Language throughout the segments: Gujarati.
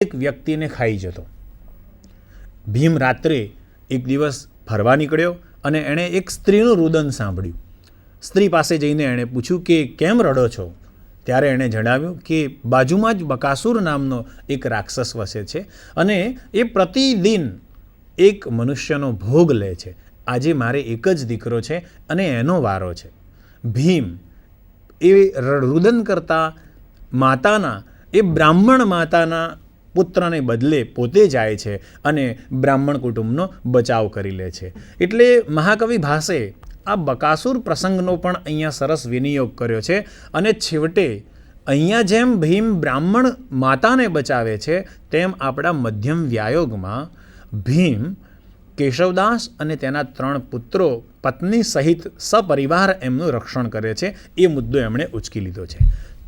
એક વ્યક્તિને ખાઈ જતો. ભીમ રાત્રે એક દિવસ ફરવા નીકળ્યો અને એણે એક સ્ત્રીનું રુદન સાંભળ્યું. સ્ત્રી પાસે જઈને એણે પૂછ્યું કે કેમ રડો છો? ત્યારે એણે જણાવ્યું કે બાજુમાં જ બકાસુર નામનો એક રાક્ષસ વસે છે અને એ પ્રતિદિન એક મનુષ્યનો ભોગ લે છે. આજે મારે એક જ દીકરો છે અને એનો વારો છે. ભીમ એ રુદન કરતા માતાના એ બ્રાહ્મણ માતાના પુત્રને બદલે પોતે જાય છે અને બ્રાહ્મણ કુટુંબનો બચાવ કરી લે છે. એટલે મહાકવિ ભાસે આ બકાસુર પ્રસંગનો પણ અહીંયા સરસ વિનિયોગ કર્યો છે અને છેવટે અહીંયા જેમ ભીમ બ્રાહ્મણ માતાને બચાવે છે તેમ આપણા મધ્યમ વ્યાયોગમાં ભીમ કેશવદાસ અને તેના 3 પુત્રો પત્ની સહિત સપરિવાર એમનું રક્ષણ કરે છે. એ મુદ્દો એમણે ઉચકી લીધો છે.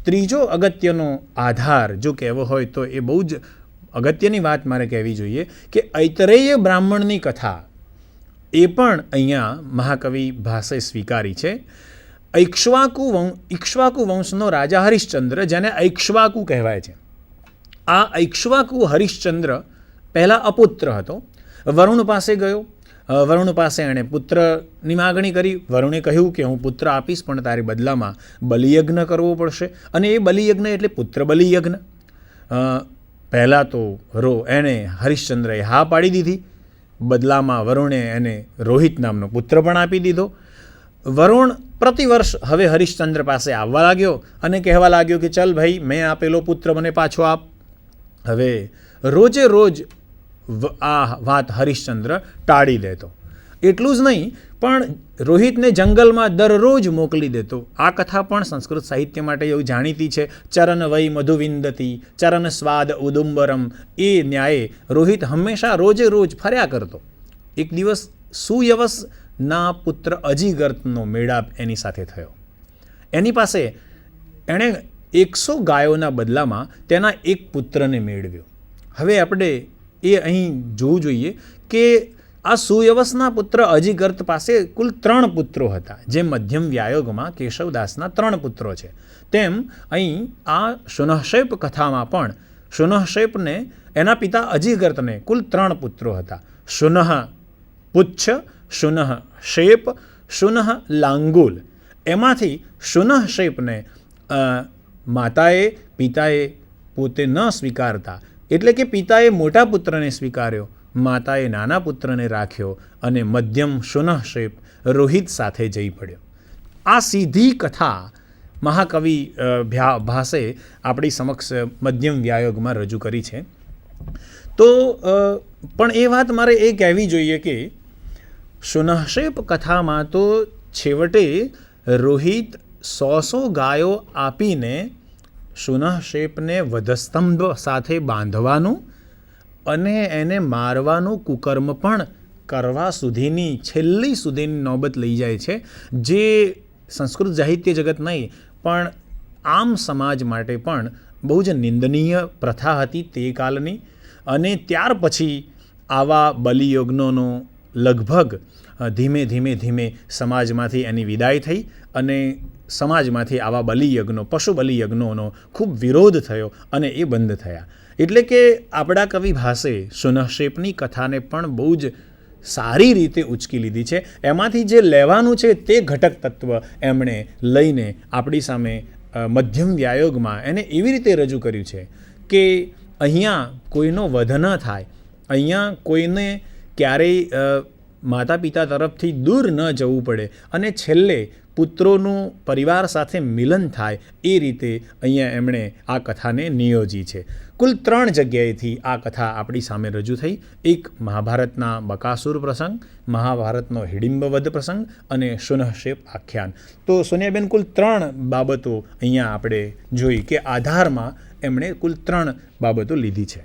ત્રીજો અગત્યનો આધાર જો કહેવો હોય તો એ બહુ જ અગત્યની વાત મારે કહેવી જોઈએ કે ઐતરેય બ્રાહ્મણની કથા એ પણ અહીંયા મહાકવિ ભાસે સ્વીકારી છે. ઈક્ષ્વાકુ વંશનો રાજા હરિશ્ચંદ્ર, જેને ઐક્ષ્વાકુ કહેવાય છે, આ ઐક્ષ્વાકુ હરિશ્ચંદ્ર પહેલાં અપુત્ર હતો. વરુણ પાસે ગયો. વરુણ પાસે એણે પુત્રની માગણી કરી. વરુણે કહ્યું કે હું પુત્ર આપીશ પણ તારે બદલામાં બલિયજ્ઞ કરવો પડશે. અને એ બલિયજ્ઞ એટલે પુત્ર બલિયજ્ઞ. પહેલાં તો એણે હરિશ્ચંદ્રએ હા પાડી દીધી. બદલામાં વરુણે એને રોહિત નામનો પુત્ર પણ આપી દીધો. વરુણ પ્રતિવર્ષ હવે હરિશ્ચંદ્ર પાસે આવવા લાગ્યો અને કહેવા લાગ્યો કે ચલ ભાઈ, મેં આપેલો પુત્ર મને પાછો આપ. હવે રોજે રોજ આ વાત હરિશ્ચંદ્ર ટાળી દેતો. એટલું જ નહીં પણ રોહિતને જંગલમાં દરરોજ મોકલી દેતો. આ કથા પણ સંસ્કૃત સાહિત્ય માટે એવું જાણીતી છે. ચરણ વૈ મધુવિંદતી ચરણ સ્વાદ ઉદુંબરમ. એ ન્યાયે રોહિત હંમેશા રોજે રોજ ફર્યા કરતો. એક દિવસ સુયવસના પુત્ર અજીગર્તનો મેળાપ એની સાથે થયો. એની પાસે એણે 100 ગાયોના બદલામાં તેના એક પુત્રને મેળવ્યો. હવે આપણે એ અહીં જોવું જોઈએ કે આ સુયવસના પુત્ર અજીગર્ત પાસે કુલ 3 પુત્રો હતા. જે મધ્યમ વ્યાયોગમાં કેશવદાસના 3 પુત્રો છે તેમ અહીં આ શુનઃશેપ કથામાં પણ શુનઃશેપને એના પિતા અજીગર્તને કુલ 3 પુત્રો હતા. શુનઃ પુચ્છ, શુનઃ શેપ, શુનઃ લાંગુલ. એમાંથી શુનઃશેપને માતાએ પિતાએ પોતે ન સ્વીકારતા, એટલે કે પિતાએ મોટા પુત્રને સ્વીકાર્યો, માતાએ નાના પુત્રને રાખ્યો અને મધ્યમ શુનઃશેપ રોહિત સાથે જઈ પડ્યો. આ સીધી કથા મહાકવિ ભાસે આપણી સમક્ષ મધ્યમ વ્યાયોગમાં રજૂ કરી છે. તો પણ એ વાત મારે એ કહેવી જોઈએ કે શુનઃશેપ કથામાં તો છેવટે રોહિત 100 ગાયો આપીને શુનઃશેપને વધસ્તંભ સાથે બાંધવાનું અને એને મારવાનું કુકર્મ પણ કરવા સુધીની છેલ્લી સુધીની નોબત લઈ જાય છે. જે સંસ્કૃત સાહિત્ય જગત નહીં પણ આમ સમાજ માટે પણ બહુ જ નિંદનીય પ્રથા હતી તે કાળની. અને ત્યાર પછી આવા બલિયજ્ઞોનો લગભગ ધીમે ધીમે સમાજમાંથી એની વિદાય થઈ અને સમાજમાંથી આવા બલિયજ્ઞો, પશુ બલિયજ્ઞોનો ખૂબ વિરોધ થયો અને એ બંધ થયા. એટલે કે આપણા કવિ ભાસે શુનઃશેપની કથાને પણ બહુ જ સારી રીતે ઉચકી લીધી છે. એમાંથી જે લેવાનું છે તે ઘટક તત્વ એમણે લઈને આપણી સામે મધ્યમ વ્યાયોગમાં એને એવી રીતે રજૂ કર્યું છે કે અહીંયા કોઈનો વધ ન થાય, અહીંયા કોઈને ક્યારેય માતા પિતા તરફથી દૂર ન જવું પડે અને છેલ્લે પુત્રોનું પરિવાર સાથે મિલન થાય એ રીતે અહીંયા એમણે આ કથાને નિયોજી છે. કુલ 3 જગ્યાએથી આ કથા આપણી સામે રજૂ થઈ. એક મહાભારતના બકાસુર પ્રસંગ, મહાભારતનો હિડિંબવધ પ્રસંગ અને શુનઃશેપ આખ્યાન. તો સોનિયાબેન, કુલ 3 બાબતો અહીંયા આપણે જોઈ કે આધારમાં એમણે કુલ 3 બાબતો લીધી છે.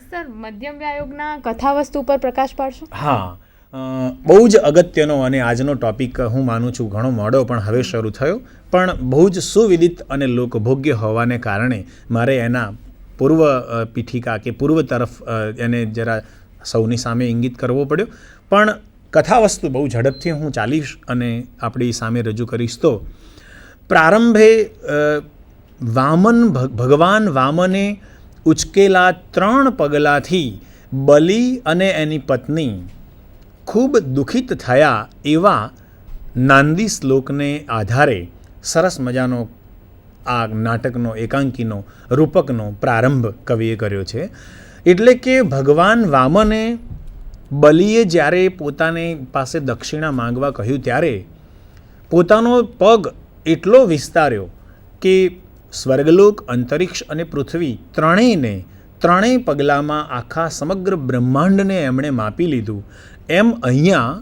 સર, મધ્યમ વ્યાયોગના કથા વસ્તુ ઉપર પ્રકાશ પાડશો? હા, બહુ જ અગત્યનો અને આજનો ટૉપિક હું માનું છું ઘણો મોડો પણ હવે શરૂ થયો, પણ બહુ જ સુવિદિત અને લોકભોગ્ય હોવાને કારણે મારે એના પૂર્વ પીઠિકા કે પૂર્વ તરફ એને જરા સૌની સામે ઇંગિત કરવો પડ્યો. પણ કથા વસ્તુ બહુ ઝડપથી હું ચાલીશ અને આપણી સામે રજૂ કરીશ. તો પ્રારંભે ભગવાન વામને ઉચકેલા 3 પગલાંથી બલિ અને એની પત્ની ખૂબ દુઃખિત થયા એવા નાંદી શ્લોકને આધારે સરસ મજાનો આ નાટકનો એકાંકીનો રૂપકનો પ્રારંભ કવિએ કર્યો છે. એટલે કે ભગવાન વામને બલિએ જ્યારે પોતાની પાસે દક્ષિણા માંગવા કહ્યું ત્યારે પોતાનો પગ એટલો વિસ્તાર્યો કે સ્વર્ગલોક, અંતરિક્ષ અને પૃથ્વી ત્રણેય પગલામાં આખા સમગ્ર બ્રહ્માંડને એમણે માપી લીધું. એમ અહીંયા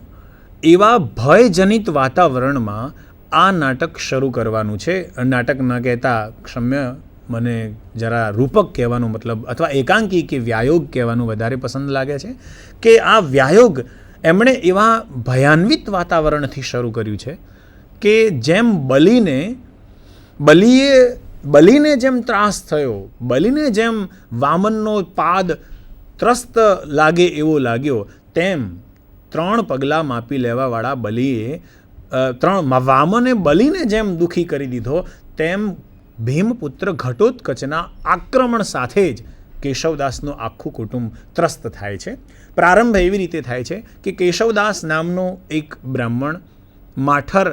એવા ભયજનિત વાતાવરણમાં આ નાટક શરૂ કરવાનું છે. નાટક ન કહેતા ક્ષમ્ય, મને જરા રૂપક કહેવાનું મતલબ અથવા એકાંકી કે વ્યાયોગ કહેવાનું વધારે પસંદ લાગે છે કે આ વ્યાયોગ એમણે એવા ભયાન્વિત વાતાવરણથી શરૂ કર્યું છે કે જેમ બલિને જેમ ત્રાસ થયો, બલિને જેમ વામનનો પાદ ત્રસ્ત લાગે એવો લાગ્યો, તેમ 3 પગલાં માપી લેવાવાળા બલિએ વામને બલિને જેમ દુઃખી કરી દીધો તેમ ભીમપુત્ર ઘટોત્કચના આક્રમણ સાથે જ કેશવદાસનું આખું કુટુંબ ત્રસ્ત થાય છે. પ્રારંભ એવી રીતે થાય છે કે કેશવદાસ નામનો એક બ્રાહ્મણ માઠર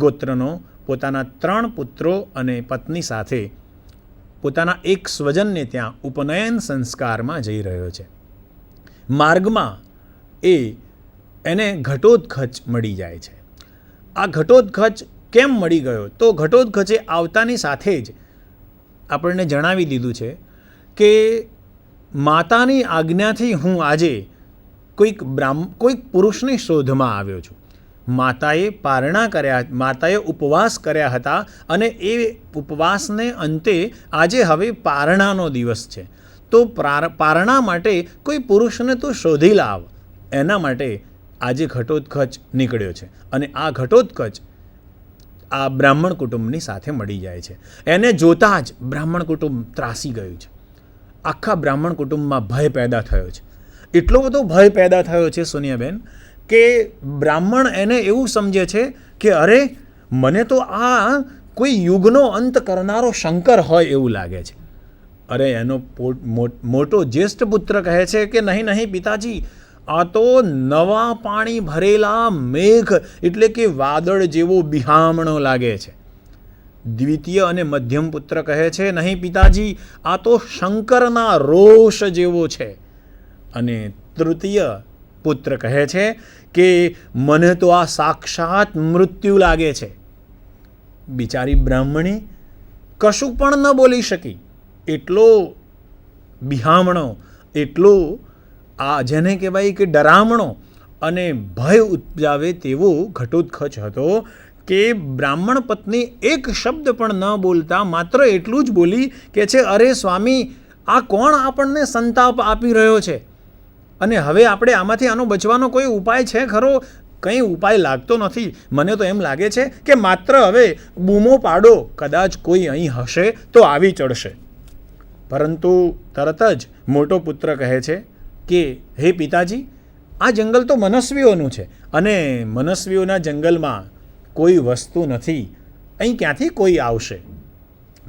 ગોત્રનો પોતાના 3 પુત્રો અને પત્ની સાથે પોતાના એક સ્વજનને ત્યાં ઉપનયન સંસ્કારમાં જઈ રહ્યો છે. માર્ગમાં એને ઘટોત્કચ મળી જાય છે. આ ઘટોત્કચ કેમ મળી ગયો? તો ઘટોત્કચે આવતાની સાથે જ આપણને જણાવી દીધું છે કે માતાની આજ્ઞાથી હું આજે કોઈક પુરુષની શોધમાં આવ્યો છું. માતાએ ઉપવાસ કર્યા હતા અને એ ઉપવાસને અંતે આજે હવે પારણાનો દિવસ છે. તો પારણા માટે કોઈ પુરુષને તું શોધી લાવ, એના માટે આજે ઘટોત્કચ નીકળ્યો છે. અને આ ઘટોત્કચ આ બ્રાહ્મણ કુટુંબની સાથે મળી જાય છે. એને જોતાં જ બ્રાહ્મણ કુટુંબ ત્રાસી ગયું છે. આખા બ્રાહ્મણ કુટુંબમાં ભય પેદા થયો છે. એટલો બધો ભય પેદા થયો છે સોનિયાબેન કે બ્રાહ્મણ એને એવું સમજે છે કે અરે, મને તો આ કોઈ યુગનો અંત કરનારો શંકર હોય એવું લાગે છે. અરે એનો મોટો જ્યેષ્ઠ પુત્ર કહે છે કે નહીં પિતાજી, આ તો નવા પાણી ભરેલા મેઘ એટલે કે વાદળ જેવો બિહામણો લાગે છે. દ્વિતીય અને મધ્યમ પુત્ર કહે છે નહીં પિતાજી, આ તો શંકરના રોષ જેવો છે. અને તૃતીય પુત્ર કહે છે કે મને તો આ સાક્ષાત મૃત્યુ લાગે છે. બિચારી બ્રાહ્મણી કશું પણ ન બોલી શકી. એટલો બિહામણો, એટલો આ જેને કહેવાય કે ડરામણો અને ભય ઉપજાવે તેવો ઘટોત્કચ હતો કે બ્રાહ્મણ પત્ની એક શબ્દ પણ ન બોલતા માત્ર એટલું જ બોલી કે છે, અરે સ્વામી, આ કોણ આપણને સંતાપ આપી રહ્યો છે? અને હવે આપણે આમાંથી આનો બચવાનો કોઈ ઉપાય છે ખરો? કંઈ ઉપાય લાગતો નથી. મને તો એમ લાગે છે કે માત્ર હવે બૂમો પાડો, કદાચ કોઈ અહીં હશે તો આવી ચડશે. પરંતુ તરત જ મોટો પુત્ર કહે છે કે હે પિતાજી, આ જંગલ તો મનસ્વીઓનું છે અને મનસ્વીઓના જંગલમાં કોઈ વસ્તુ નથી, અહીં ક્યાંથી કોઈ આવશે?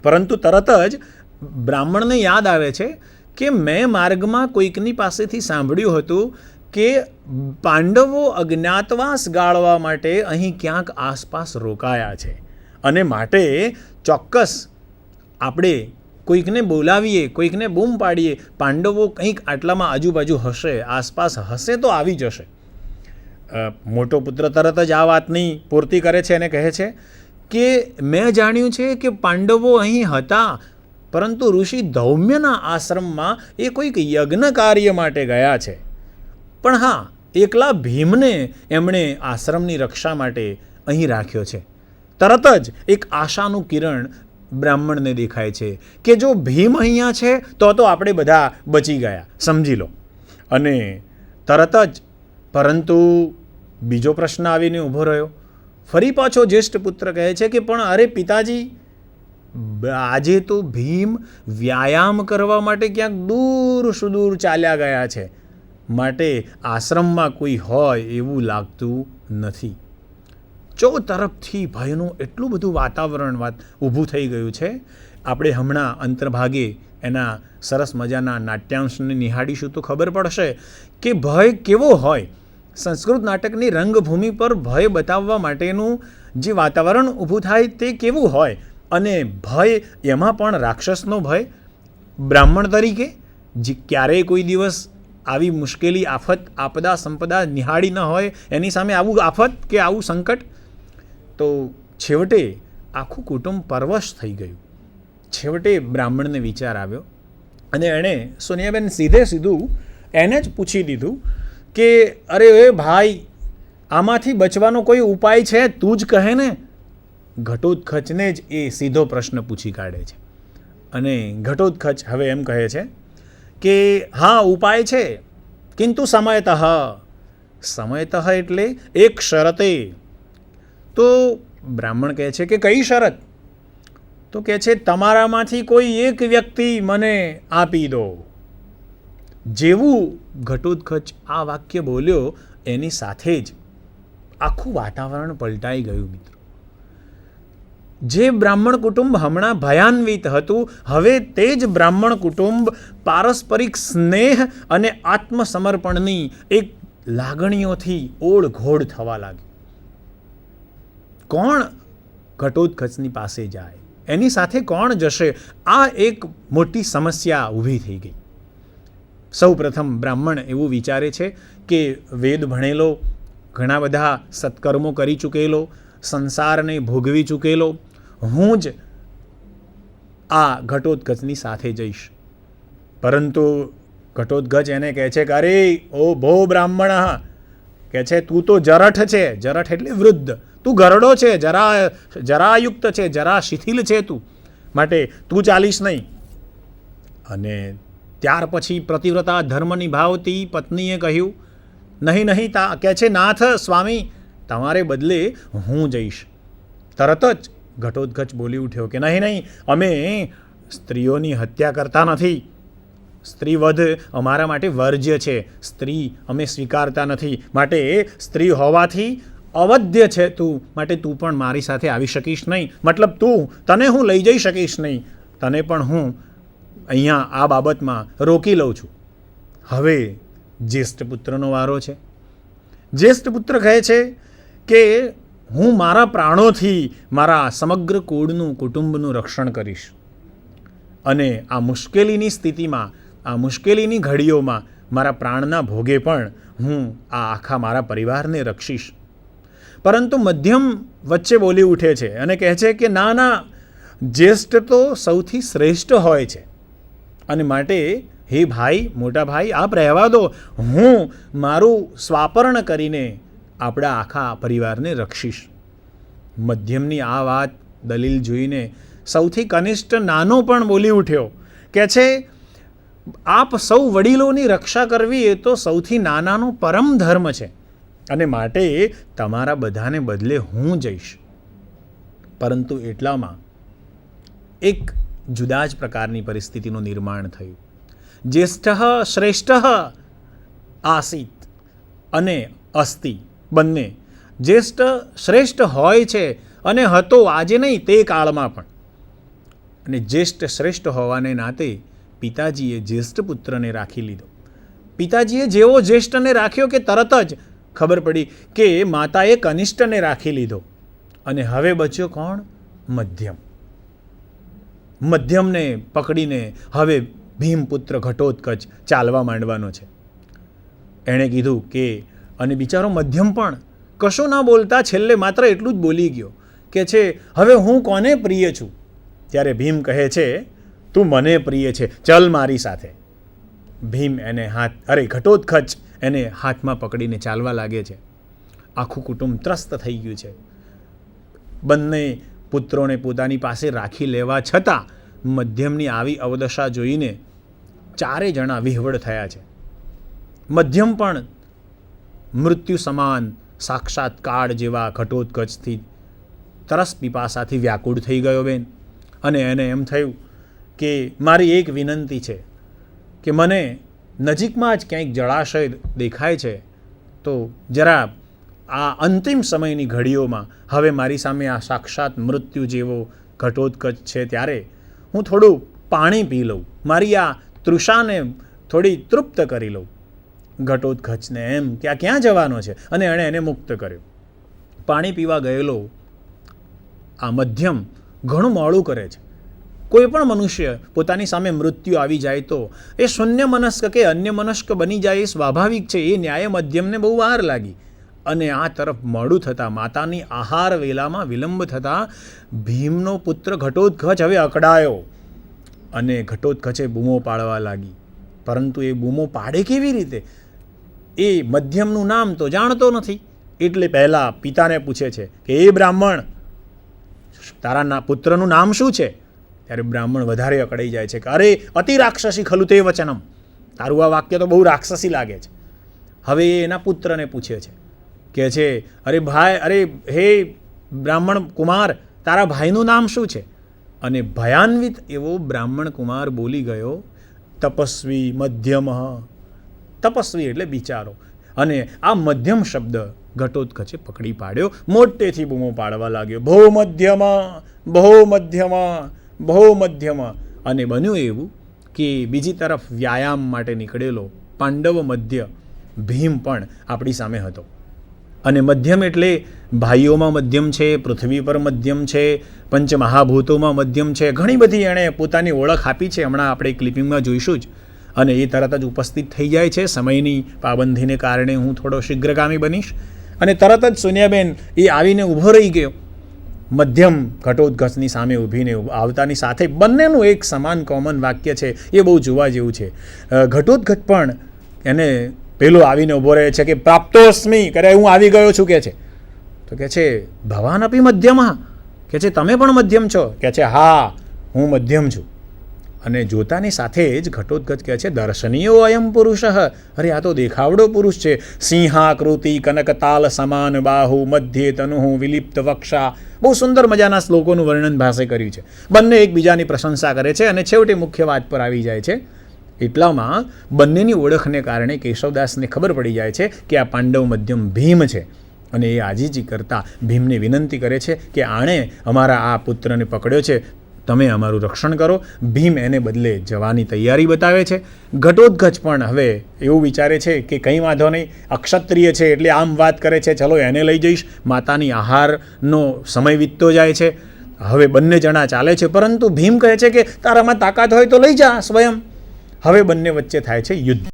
પરંતુ તરત જ બ્રાહ્મણને યાદ આવે છે કે મેં માર્ગમાં કોઈકની પાસેથી સાંભળ્યું હતું કે પાંડવો અજ્ઞાતવાસ ગાળવા માટે અહીં ક્યાંક આસપાસ રોકાયા છે અને માટે ચોક્કસ આપણે કોઈકને બોલાવીએ, કોઈકને બૂમ પાડીએ, પાંડવો કંઈક આટલામાં આજુબાજુ હશે, આસપાસ હશે તો આવી જશે. મોટો પુત્ર તરત જ આ વાતની પૂર્તિ કરે છે અને કહે છે કે મેં જાણ્યું છે કે પાંડવો અહીં હતા, પરંતુ ઋષિ ધૌમ્યના આશ્રમમાં એ કોઈક યજ્ઞ કાર્ય માટે ગયા છે. પણ હા, એકલા ભીમને એમણે આશ્રમની રક્ષા માટે અહીં રાખ્યો છે. તરત જ એક આશાનું કિરણ બ્રાહ્મણને દેખાય છે કે જો ભીમ અહીંયા છે તો આપણે બધા બચી ગયા, સમજી લો. અને તરત જ પરંતુ બીજો પ્રશ્ન આવીને ઊભો રહ્યો. ફરી પાછો જ્યેષ્ઠ પુત્ર કહે છે કે પણ અરે પિતાજી, આજે તો ભીમ વ્યાયામ કરવા માટે ક્યાંક દૂર સુદૂર ચાલ્યા ગયા છે, માટે આશ્રમમાં કોઈ હોય એવું લાગતું નથી. તરફથી ભયનું એટલું બધું વાતાવરણ ઊભું થઈ ગયું છે. આપણે હમણાં અંતર્ભાગે એના સરસ મજાના નાટ્યાંશને નિહાળીશું તો ખબર પડશે કે ભય કેવો હોય. સંસ્કૃત નાટકની રંગભૂમિ પર ભય બતાવવા માટેનું જે વાતાવરણ ઊભું થાય તે કેવું હોય, અને ભય એમાં પણ રાક્ષસનો ભય. બ્રાહ્મણ તરીકે જે ક્યારેય કોઈ દિવસ આવી મુશ્કેલી, આફત, આપદા, સંપદા નિહાળી ન હોય, એની સામે આવું આફત કે આવું સંકટ, તો છેવટે આખું કુટુંબ પરવશ થઈ ગયું. છેવટે બ્રાહ્મણને વિચાર આવ્યો અને એણે સોનિયાબેન સીધું એને જ પૂછી દીધું કે અરે એ ભાઈ, આમાંથી બચવાનો કોઈ ઉપાય છે? તું જ કહે ને. ઘટોત્કચને જ એ સીધો પ્રશ્ન પૂછી કાઢે છે. અને ઘટોત્કચ હવે એમ કહે છે કે હા, ઉપાય છે, કિંતુ સમયતઃ. સમયતઃ એટલે એક શરતે. તો બ્રાહ્મણ કહે છે કે કઈ શરત? તો કહે છે તમારામાંથી કોઈ એક વ્યક્તિ મને આપી દો. જેવું ઘટોત્કચ આ વાક્ય બોલ્યો એની સાથે જ આખું વાતાવરણ પલટાઈ ગયું. મિત્રો, જે બ્રાહ્મણ કુટુંબ હમણાં ભયાન્વિત હતું, હવે તે જ બ્રાહ્મણ કુટુંબ પારસ્પરિક સ્નેહ અને આત્મસમર્પણની એક લાગણીઓથી ઓળઘોળ થવા લાગ્યું. કોણ ઘટોત્કચની પાસે જાય, એની સાથે કોણ જશે, આ એક મોટી સમસ્યા ઊભી થઈ ગઈ. સૌ પ્રથમ બ્રાહ્મણ એવું વિચારે છે કે વેદ ભણેલો, ઘણા બધા સત્કર્મો કરી ચૂકેલો, સંસારને ભોગવી ચૂકેલો હું જ આ ઘટોત્કચની સાથે જઈશ. પરંતુ ઘટોત્કચ એને કહે છે કે અરે ઓ ભો બ્રાહ્મણ, કહે છે તું તો જરઠ છે. જરઠ એટલે વૃદ્ધ. તું ગરડો છે, જરાયુક્ત છે, જરા શિથિલ છે તું, માટે તું ચાલીશ નહીં. અને ત્યાર પછી પ્રતિવ્રતા ધર્મ નિભાવતી પત્નીએ કહ્યું નહીં, કહે છે નાથ સ્વામી, તમારે બદલે હું જઈશ. તરત જ ઘટોત્કચ બોલી ઉઠ્યો કે નહીં, અમે સ્ત્રીઓની હત્યા કરતા નથી. સ્ત્રીવધ અમારા માટે વર્જ્ય છે. સ્ત્રી અમે સ્વીકારતા નથી. માટે સ્ત્રી હોવાથી અવધ્ય છે તું, માટે તું પણ મારી સાથે આવી શકીશ નહીં. મતલબ તને હું લઈ જઈ શકીશ નહીં. તને પણ હું અહીંયા આ બાબતમાં રોકી લઉં છું. હવે જ્યેષ્ઠ પુત્રનો વારો છે. જ્યેષ્ઠ પુત્ર કહે છે કે હું મારા પ્રાણોથી મારા સમગ્ર કુળનું, કુટુંબનું રક્ષણ કરીશ. અને આ મુશ્કેલીની સ્થિતિમાં, આ મુશ્કેલીની ઘડીઓમાં મારા પ્રાણના ભોગે પણ હું આ આખા મારા પરિવારને રક્ષીશ. પરંતુ મધ્યમ વચ્ચે બોલી ઉઠે છે અને કહે છે કે ના, જ્યેષ્ઠ તો સૌથી શ્રેષ્ઠ હોય છે, અને માટે હે ભાઈ, મોટા ભાઈ, આપ રહેવા દો. હું મારું સ્વાપર્ણ કરીને આપણા આખા પરિવારને રક્ષીશ. મધ્યમની આ વાત, દલીલ જોઈને સૌથી કનિષ્ઠ નાનો પણ બોલી ઉઠ્યો. કે છે આપ સૌ વડીલોની રક્ષા કરવી એ તો સૌથી નાનાનો પરમ ધર્મ છે, અને માટે તમારા બધાને બદલે હું જઈશ. પરંતુ એટલામાં એક જુદા જ પ્રકારની પરિસ્થિતિનું નિર્માણ થયું. જ્યેષ્ઠ શ્રેષ્ઠ આસીત અને અસ્તિ બંને. જ્યેષ્ઠ શ્રેષ્ઠ હોય છે અને હતો, આજે નહીં તે કાળમાં પણ. અને જ્યેષ્ઠ શ્રેષ્ઠ હોવાને નાતે પિતાજીએ જ્યેષ્ઠ પુત્રને રાખી લીધો. પિતાજીએ જેવો જ્યેષ્ઠને રાખ્યો કે તરત જ ખબર પડી કે માતાએ કનિષ્ઠને રાખી લીધો. અને હવે બચ્યો કોણ? મધ્યમ. મધ્યમને પકડીને હવે ભીમપુત્ર ઘટોત્કચ ચાલવા માંડવાનો છે. એણે કીધું કે, અને બિચારો મધ્યમ પણ કશું ના બોલતા છેલ્લે માત્ર એટલું જ બોલી ગયો કે છે હવે હું કોને પ્રિય છું? ત્યારે ભીમ કહે છે તું મને પ્રિય છે, ચલ મારી સાથે. ભીમ એને ઘટોત્કચ એને હાથમાં પકડીને ચાલવા લાગે છે. આખું કુટુંબ ત્રસ્ત થઈ ગયું છે. બંને પુત્રોને પોતાની પાસે રાખી લેવા છતાં મધ્યમની આવી અવદશા જોઈને ચારે જણા વિહવળ થયા છે. મધ્યમ પણ મૃત્યુ સમાન સાક્ષાત કાળ જેવા ઘટોત્કચથી તરસ પીપાસાથી વ્યાકુળ થઈ ગયો બેન. અને એને એમ થયું કે મારી એક વિનંતી છે કે મને નજીકમાં જ ક્યાંક જળાશય દેખાય છે તો જરા આ અંતિમ સમયની ઘડીઓમાં, હવે મારી સામે આ સાક્ષાત મૃત્યુ જેવો ઘટોત્કચ છે, ત્યારે હું થોડું પાણી પી લઉં, મારી આ તૃષાને થોડી તૃપ્ત કરી લઉં. ઘટોત્કચને એમ કે આ ક્યાં જવાનો છે, અને એણે એને મુક્ત કર્યો. પાણી પીવા ગયેલો આ મધ્યમ ઘણું મોડું કરે છે. કોઈ પણ મનુષ્ય પોતાની સામે મૃત્યુ આવી જાય તો એ શૂન્ય મનસ્ક કે અન્ય મનસ્ક બની જાય એ સ્વાભાવિક છે. એ ન્યાય મધ્યમને બહુ વાર લાગી, અને આ તરફ મોડું થતાં, માતાની આહાર વેલામાં વિલંબ થતાં ભીમનો પુત્ર ઘટોત્કચ હવે અકળાયો, અને ઘટોત્કચે બૂમો પાડવા લાગી. પરંતુ એ બૂમો પાડે કેવી રીતે? એ મધ્યમનું નામ તો જાણતો નથી, એટલે પહેલાં પિતાને પૂછે છે કે એ બ્રાહ્મણ, તારા પુત્રનું નામ શું છે? ત્યારે બ્રાહ્મણ વધારે અકળાઈ જાય છે કે અરે અતિ રાક્ષસી ખલું તે વચનમ, તારું આ વાક્ય તો બહુ રાક્ષસી લાગે છે. હવે એ એના પુત્રને પૂછે છે, કે છે અરે ભાઈ, અરે હે બ્રાહ્મણ કુમાર, તારા ભાઈનું નામ શું છે? અને ભયાન્વિત એવો બ્રાહ્મણ કુમાર બોલી ગયો, તપસ્વી મધ્યમ. તપસ્વી એટલે બિચારો. અને આ મધ્યમ શબ્દ ઘટોત્કચે પકડી પાડ્યો, મોટેથી બૂમો પાડવા લાગ્યો, બહુ મધ્યમ, બહુ મધ્યમ, બહુ મધ્યમ. અને બન્યું એવું કે બીજી તરફ વ્યાયામ માટે નીકળેલો પાંડવ મધ્ય ભીમ પણ આપણી સામે હતો. અને મધ્યમ એટલે ભાઈઓમાં મધ્યમ છે, પૃથ્વી પર મધ્યમ છે, પંચમહાભૂતોમાં મધ્યમ છે. ઘણી બધી એણે પોતાની ઓળખ આપી છે, હમણાં આપણે ક્લિપિંગમાં જોઈશું જ. અને એ તરત જ ઉપસ્થિત થઈ જાય છે. સમયની પાબંદીને કારણે હું થોડો શીઘ્રગામી બનીશ. અને તરત જ સોનિયાબેન એ આવીને ઊભો રહી ગયો, મધ્યમ ઘટોત્કચની સામે ઊભીને આવતાની સાથે બંનેનું એક સમાન કોમન વાક્ય છે, એ બહુ જોવા જેવું છે. ઘટોત્કચ પણ એને પેલો આવીને ઊભો રહે છે કે પ્રાપ્તોસ્મી, કરે હું આવી ગયો છું, કે છે. તો કે છે ભવાન અપી મધ્યમઃ, કે છે તમે પણ મધ્યમ છો? કે છે હા, હું મધ્યમ છું. અને જોતાની સાથે જ ઘટોત્કચ કહે છે દર્શનીયો અયમ પુરુષ, અરે આ તો દેખાવડો પુરુષ છે. સિંહાકૃતિ કનકતાલ સમાન બાહુ મધ્યે તનુ વિલિપ્ત વક્ષા. બહુ સુંદર મજાના શ્લોકોનું વર્ણન ભાષે કર્યું છે. બંને એકબીજાની પ્રશંસા કરે છે, અને છેવટે મુખ્ય વાત પર આવી જાય છે. એટલામાં બંનેની ઓળખને કારણે કેશવદાસને ખબર પડી જાય છે કે આ પાંડવ મધ્યમ ભીમ છે. અને એ આજીજી કરતાં ભીમને વિનંતી કરે છે કે આણે અમારા આ પુત્રને પકડ્યો છે, તમે અમારું રક્ષણ કરો. ભીમ એને બદલે જવાની તૈયારી બતાવે છે. ઘટોત્કચ પણ હવે એવું વિચારે છે કે કંઈ વાંધો નહીં, અક્ષત્રિય છે એટલે આમ વાત કરે છે, ચલો એને લઈ જઈશ. માતાની આહારનો સમય વીતતો જાય છે. હવે બંને જણા ચાલે છે, પરંતુ ભીમ કહે છે કે તારામાં તાકાત હોય તો લઈ જા સ્વયં. હવે બંને વચ્ચે થાય છે યુદ્ધ.